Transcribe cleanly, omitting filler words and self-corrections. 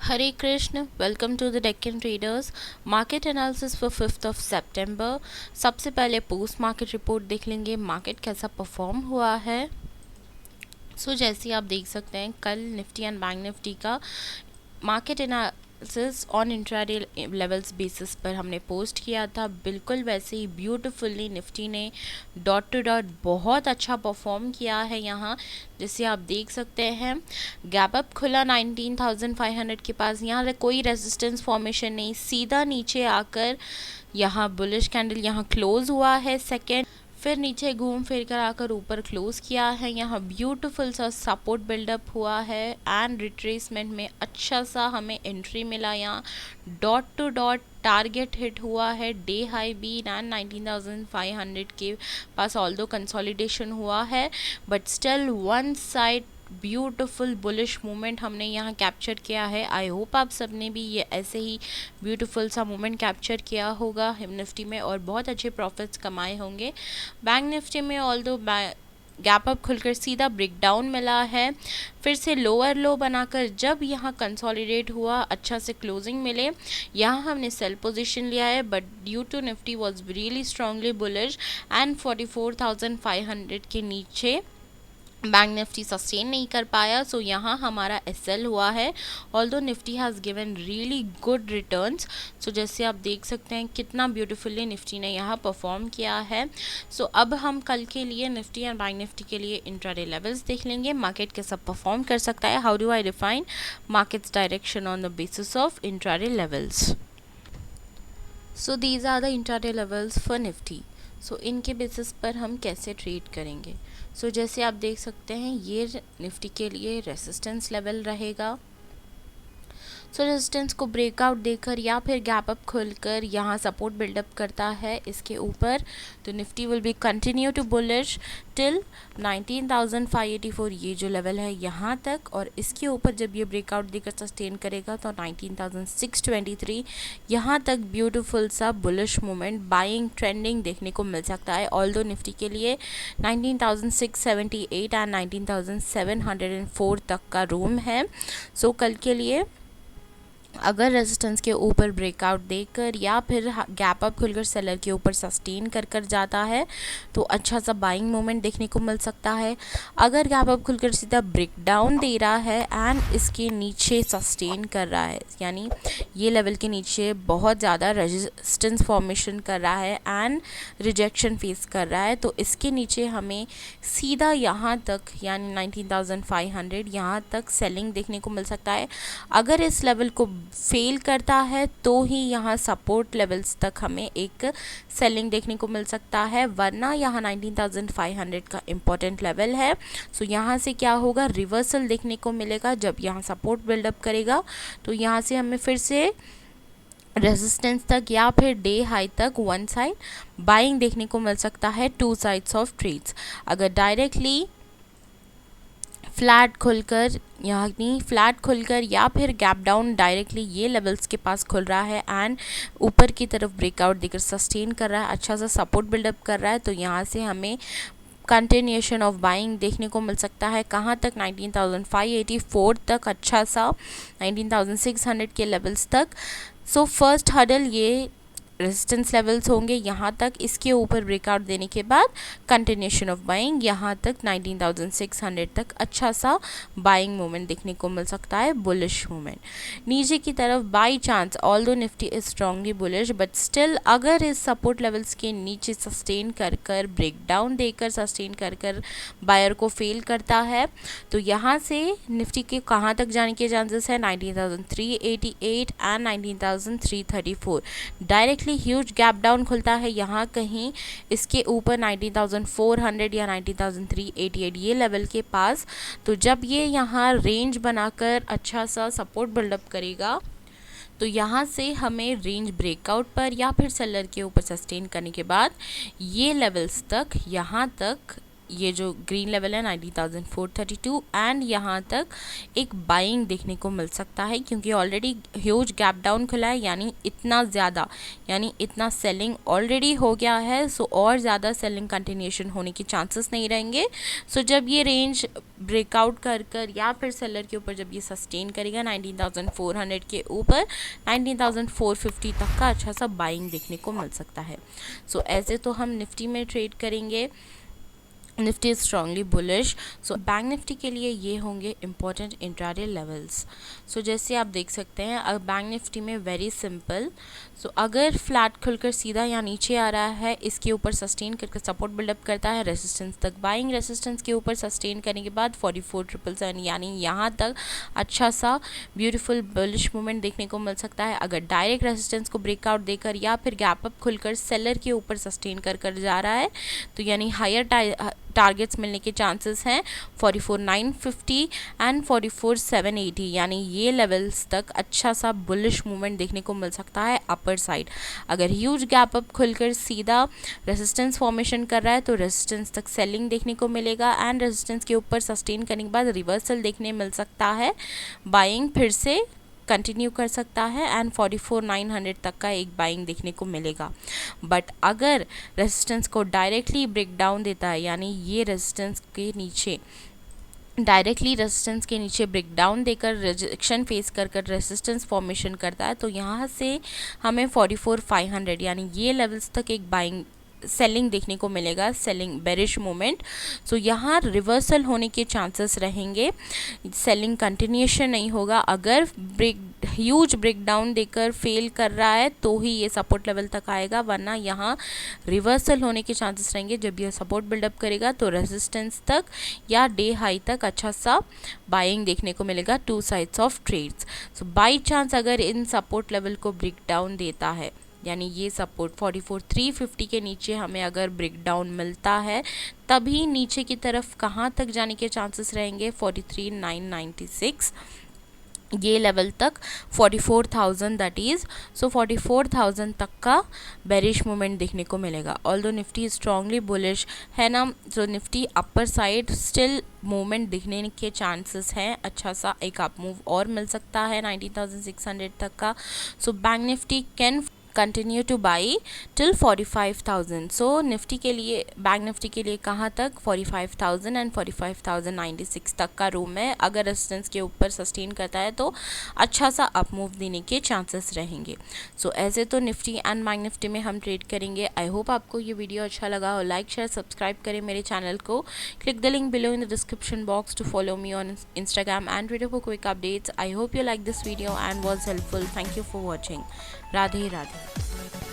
Hare Krishna, welcome to the Deccan Traders market analysis for 5th of सितंबर। सबसे पहले post market report देख लेंगे, मार्केट कैसा परफॉर्म हुआ है। जैसे आप देख सकते हैं कल निफ्टी एंड बैंक निफ्टी का market analysis on intraday levels basis पर हमने पोस्ट किया था। बिल्कुल वैसे ही ब्यूटीफुली निफ्टी ने डॉट टू डॉट बहुत अच्छा परफॉर्म किया है। यहाँ जैसे आप देख सकते हैं गैप अप खुला 19,500 के पास, यहाँ कोई रेजिस्टेंस फॉर्मेशन नहीं, सीधा नीचे आकर यहाँ बुलिश कैंडल यहाँ क्लोज हुआ है सेकेंड, फिर नीचे घूम फिर कर आकर ऊपर क्लोज किया है। यहाँ ब्यूटीफुल सा सपोर्ट बिल्डअप हुआ है एंड रिट्रेसमेंट में अच्छा सा हमें एंट्री मिला। यहाँ dot to dot target hit हुआ है, डे हाई भी एंड 19,500 के पास ऑल्दो कंसोलिडेशन हुआ है, but still one side beautiful bullish movement हमने यहाँ कैप्चर किया है। आई होप आप सबने भी ये ऐसे ही ब्यूटीफुल सा मूवमेंट कैप्चर किया होगा निफ्टी में और बहुत अच्छे प्रॉफिट्स कमाए होंगे। बैंक निफ्टी में ऑल्दो गैप अप खुलकर सीधा ब्रेकडाउन मिला है, फिर से लोअर लो बनाकर जब यहाँ कंसोलिडेट हुआ अच्छा से क्लोजिंग मिले, यहाँ हमने सेल पोजीशन लिया है, but due to Nifty was really strongly bullish and 44,500 के नीचे बैंक निफ्टी सस्टेन नहीं कर पाया। यहाँ हमारा एसएल हुआ है, although Nifty has given really good returns. जैसे आप देख सकते हैं कितना ब्यूटीफुली निफ्टी ने यहाँ परफॉर्म किया है। अब हम कल के लिए निफ्टी एंड बैंक निफ्टी के लिए इंट्राडे लेवल्स देख लेंगे, मार्केट कैसा परफॉर्म कर सकता है। How do I define markets direction on the basis of intraday levels. These are the intraday levels for Nifty. इनके बेसिस पर हम कैसे ट्रेड करेंगे। जैसे आप देख सकते हैं ये निफ्टी के लिए रेसिस्टेंस लेवल रहेगा। रेजिस्टेंस को ब्रेकआउट देकर या फिर गैप अप खुलकर यहाँ सपोर्ट बिल्डअप करता है इसके ऊपर, तो Nifty will be continue to bullish till 19,584 ये जो लेवल है यहाँ तक, और इसके ऊपर जब ये ब्रेकआउट देकर सस्टेन करेगा तो 19,623 यहाँ तक ब्यूटीफुल सा बुलिश मूवमेंट बाइंग ट्रेंडिंग देखने को मिल सकता है। ऑल्दो निफ्टी के लिए 19,678 एंड 19,704 तक का रूम है। कल के लिए अगर रेजिस्टेंस के ऊपर ब्रेकआउट देकर या फिर गैप अप खुलकर सेलर के ऊपर सस्टेन कर जाता है तो अच्छा सा बाइंग मोमेंट देखने को मिल सकता है। अगर गैप अप खुलकर सीधा ब्रेकडाउन दे रहा है एंड इसके नीचे सस्टेन कर रहा है, यानी ये लेवल के नीचे बहुत ज़्यादा रेजिस्टेंस फॉर्मेशन कर रहा है एंड रिजेक्शन फेस कर रहा है, तो इसके नीचे हमें सीधा यहाँ तक यानी 19,500 यहाँ तक सेलिंग देखने को मिल सकता है। अगर इस लेवल को फेल करता है तो ही यहाँ सपोर्ट लेवल्स तक हमें एक सेलिंग देखने को मिल सकता है, वरना यहाँ 19,500 का इम्पोर्टेंट लेवल है। यहाँ से क्या होगा, रिवर्सल देखने को मिलेगा। जब यहाँ सपोर्ट बिल्डअप करेगा तो यहाँ से हमें फिर से रेजिस्टेंस तक या फिर डे हाई तक वन साइड बाइंग देखने को मिल सकता है, टू साइड्स ऑफ ट्रेड्स। अगर डायरेक्टली फ्लैट खुलकर या फिर गैप डाउन डायरेक्टली ये लेवल्स के पास खुल रहा है एंड ऊपर की तरफ ब्रेकआउट देकर सस्टेन कर रहा है, अच्छा सा सपोर्ट बिल्डअप कर रहा है, तो यहाँ से हमें कंटिन्यूएशन ऑफ बाइंग देखने को मिल सकता है। कहाँ तक, 19,584 तक, अच्छा सा 19,600 के लेवल्स तक। फर्स्ट हडल ये रेजिस्टेंस लेवल्स होंगे यहाँ तक, इसके ऊपर ब्रेकआउट देने के बाद कंटिन्यूएशन ऑफ बाइंग यहाँ तक 19,600 तक अच्छा सा बाइंग मूवमेंट देखने को मिल सकता है, बुलिश मूवमेंट। नीचे की तरफ by chance although Nifty is strongly bullish, but still अगर इस सपोर्ट लेवल्स के नीचे सस्टेन कर ब्रेकडाउन देकर सस्टेन कर बायर को फेल करता है तो यहाँ से निफ्टी के कहाँ तक जाने के चांसेस है, 19,388 and 19,334। Directly huge gap down खुलता है यहाँ कहीं इसके ऊपर 19,400 या 19,388 ये लेवल के पास, तो जब ये यहाँ रेंज बनाकर अच्छा सा सपोर्ट बिल्डअप करेगा तो यहाँ से हमें रेंज ब्रेकआउट पर या फिर सेलर के ऊपर सस्टेन करने के बाद ये लेवल्स तक यहाँ तक ये जो ग्रीन लेवल है 19,432 एंड यहाँ तक एक बाइंग देखने को मिल सकता है, क्योंकि ऑलरेडी ह्यूज गैप डाउन खुला है, यानी इतना ज़्यादा, यानी इतना सेलिंग ऑलरेडी हो गया है। सो और ज़्यादा सेलिंग कंटिन्यूशन होने के चांसेस नहीं रहेंगे। सो जब ये रेंज ब्रेकआउट कर या फिर सेलर के ऊपर जब ये सस्टेन करेगा 19,400 के ऊपर 19,450 तक का अच्छा सा बाइंग देखने को मिल सकता है। सो ऐसे तो हम निफ्टी में ट्रेड करेंगे। Nifty is strongly bullish. So bank Nifty के लिए ये होंगे इंपॉर्टेंट इंट्राडे लेवल्स। सो जैसे आप देख सकते हैं बैंक निफ्टी में वेरी सिंपल। सो अगर फ्लैट खुलकर सीधा या नीचे आ रहा है, इसके ऊपर सस्टेन करके सपोर्ट बिल्डअप करता है रेजिस्टेंस तक, बाइंग रेजिस्टेंस के ऊपर सस्टेन करने के बाद 44,777 यानी यहाँ तक अच्छा सा ब्यूटीफुल बुलिश मूवमेंट देखने को मिल सकता है। अगर डायरेक्ट रेजिस्टेंस को ब्रेकआउट देकर या फिर गैप अप खुलकर सेलर के ऊपर सस्टेन कर जा रहा है, तो यानी हायर टारगेट्स मिलने के चांसेस हैं 44,950 एंड 44,780, यानी ये लेवल्स तक अच्छा सा बुलिश मूवमेंट देखने को मिल सकता है अपर साइड। अगर ह्यूज गैप अप खुलकर सीधा रेजिस्टेंस फॉर्मेशन कर रहा है तो रेजिस्टेंस तक सेलिंग देखने को मिलेगा एंड रेजिस्टेंस के ऊपर सस्टेन करने के बाद रिवर्सल देखने मिल सकता है, बाइंग फिर से कंटिन्यू कर सकता है एंड 44,900 तक का एक बाइंग देखने को मिलेगा। बट अगर रेजिस्टेंस को डायरेक्टली ब्रेक डाउन देता है, यानी ये रेजिस्टेंस के नीचे डायरेक्टली रेजिस्टेंस के नीचे ब्रेक डाउन देकर रिजेक्शन फेस कर रेजिस्टेंस फॉर्मेशन करता है, तो यहाँ से हमें 44,500 यानी ये लेवल्स तक एक बाइंग सेलिंग देखने को मिलेगा, सेलिंग बेरिश मोमेंट। सो यहाँ रिवर्सल होने के चांसेस रहेंगे, सेलिंग कंटिन्यूशन नहीं होगा। अगर ह्यूज ब्रेकडाउन देकर फेल कर रहा है तो ही ये सपोर्ट लेवल तक आएगा, वरना यहाँ रिवर्सल होने के चांसेस रहेंगे। जब ये सपोर्ट बिल्डअप करेगा तो रेजिस्टेंस तक या डे हाई तक अच्छा सा बाइंग देखने को मिलेगा, two sides of trades. So by chance अगर इन सपोर्ट लेवल को ब्रेक डाउन देता है, यानी ये सपोर्ट 44,350 के नीचे हमें अगर ब्रेक डाउन मिलता है, तभी नीचे की तरफ कहाँ तक जाने के चांसेस रहेंगे 43,996 ये लेवल तक 44,000 दैट इज़। सो 44,000 तक का बेरिश मूवमेंट देखने को मिलेगा। ऑल्दो निफ्टी स्ट्रांगली बुलिश है ना, तो Nifty upper side still movement दिखने के चांसेस हैं, अच्छा सा एक अप मूव और मिल सकता है 19,600 तक का। So bank Nifty can continue two by till 45,000। So Nifty के लिए, बैंक निफ्टी के लिए कहाँ तक 45,000 एंड 45,096 तक का रूम है। अगर रेजिस्टेंस के ऊपर सस्टेन करता है तो अच्छा सा अप मूव देने के चांसेस रहेंगे। सो ऐसे तो निफ्टी एंड बैंक निफ्टी में हम ट्रेड करेंगे। आई होप आपको ये वीडियो अच्छा लगा हो। लाइक शेयर सब्सक्राइब करें मेरे चैनल को। Click the link below in the description box to follow me on Instagram and Twitter for quick updates. I hope you like this video and was helpful. Thank you for watching. Radhe Radhe.